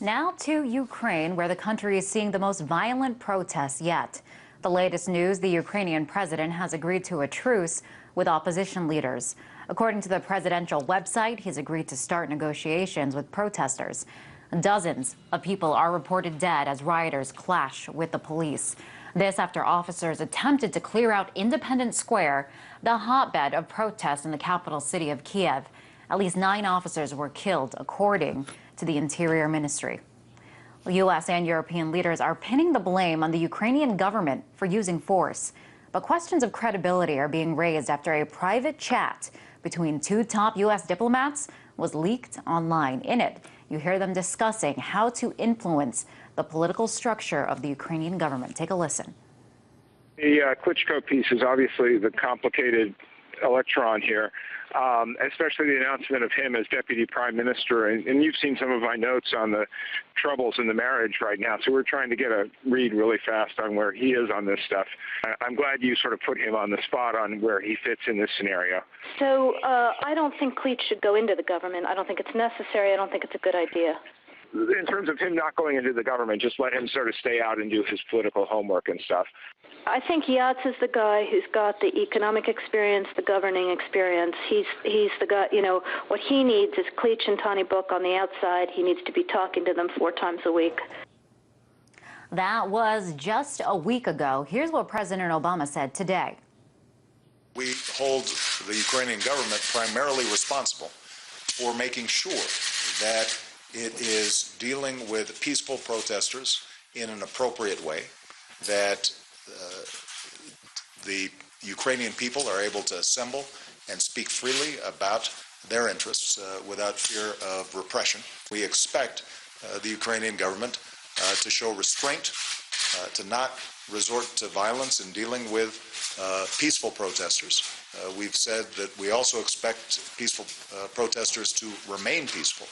Now to Ukraine, where the country is seeing the most violent protests yet. The latest news, the Ukrainian president has agreed to a truce with opposition leaders. According to the presidential website, he's agreed to start negotiations with protesters. Dozens of people are reported dead as rioters clash with the police. This after officers attempted to clear out Independence Square, the hotbed of protests in the capital city of Kiev. At least 9 officers were killed, according to the Interior Ministry. U.S. and European leaders are pinning the blame on the Ukrainian government for using force. But questions of credibility are being raised after a private chat between 2 top U.S. diplomats was leaked online. In it, you hear them discussing how to influence the political structure of the Ukrainian government. Take a listen. The Klitschko piece is obviously the complicated electron here, especially the announcement of him as deputy prime minister. And you've seen some of my notes on the troubles in the marriage right now. So we're trying to get a read really fast on where he is on this stuff. I'm glad you sort of put him on the spot on where he fits in this scenario. So I don't think Klitsch should go into the government. I don't think it's necessary. I don't think it's a good idea. In terms of him not going into the government, just let him sort of stay out and do his political homework and stuff. I think Yats is the guy who's got the economic experience, the governing experience. He's the guy, you know, what he needs is Klitsch and Tony Book on the outside. He needs to be talking to them 4 times a week. That was just a week ago. Here's what President Obama said today. We hold the Ukrainian government primarily responsible for making sure that it is dealing with peaceful protesters in an appropriate way, that the Ukrainian people are able to assemble and speak freely about their interests without fear of repression. We expect the Ukrainian government to show restraint, to not resort to violence in dealing with peaceful protesters. We've said that we also expect peaceful protesters to remain peaceful.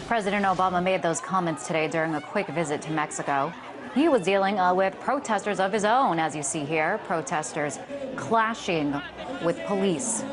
President Obama made those comments today during a quick visit to Mexico. He was dealing with protesters of his own, as you see here, protesters clashing with police.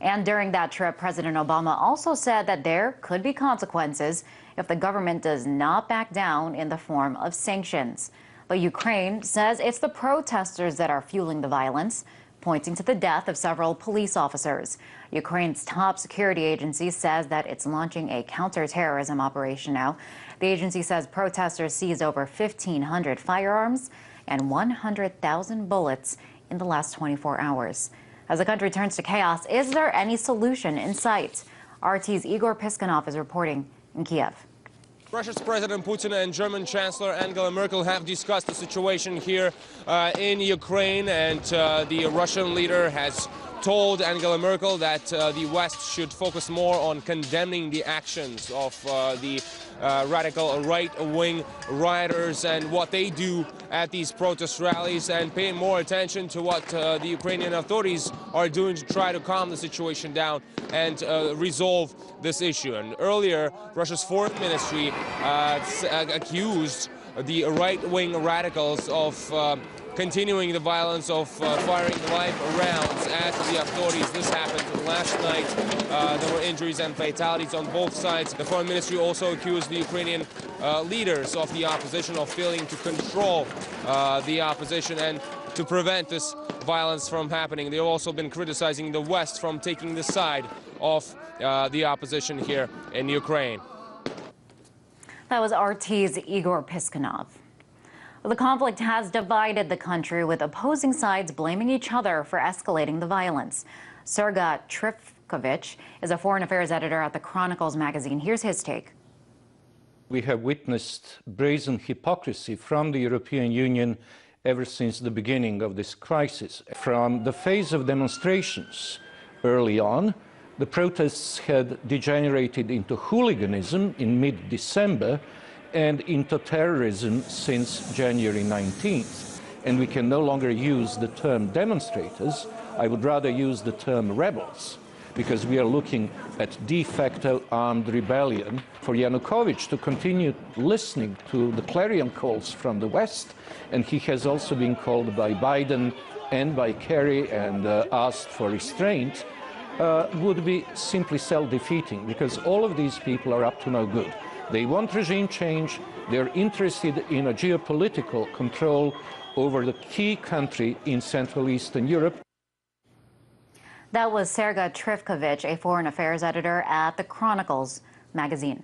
And during that trip, President Obama also said that there could be consequences if the government does not back down in the form of sanctions. But Ukraine says it's the protesters that are fueling the violence, pointing to the death of several police officers. Ukraine's top security agency says that it's launching a counterterrorism operation now. The agency says protesters seized over 1,500 firearms and 100,000 bullets in the last 24 hours. As the country turns to chaos, is there any solution in sight? RT's Egor Piskunov is reporting in Kiev. Russia's President Putin and German Chancellor Angela Merkel have discussed the situation here in Ukraine, and the Russian leader has told Angela Merkel that the West should focus more on condemning the actions of the radical right-wing rioters and what they do at these protest rallies, and paying more attention to what the Ukrainian authorities are doing to try to calm the situation down and resolve this issue. And earlier, Russia's foreign ministry accused the right-wing radicals of continuing the violence, of firing live rounds at the authorities. This happened last night. There were injuries and fatalities on both sides. The foreign ministry also accused the Ukrainian leaders of the opposition of failing to control the opposition and to prevent this violence from happening. They've also been criticizing the West from taking the side of the opposition here in Ukraine. That was RT's Egor Piskunov. The conflict has divided the country, with opposing sides blaming each other for escalating the violence. Srdja Trifkovic is a foreign affairs editor at the Chronicles Magazine. Here's his take. We have witnessed brazen hypocrisy from the European Union ever since the beginning of this crisis. From the phase of demonstrations early on, the protests had degenerated into hooliganism in mid-December and into terrorism since January 19th. And we can no longer use the term demonstrators. I would rather use the term rebels, because we are looking at de facto armed rebellion. For Yanukovych to continue listening to the clarion calls from the West, and he has also been called by Biden and by Kerry and asked for restraint, would be simply self-defeating, because all of these people are up to no good. They want regime change. They're interested in a geopolitical control over the key country in Central Eastern Europe. That was Srdja Trifkovic, a foreign affairs editor at the Chronicles Magazine.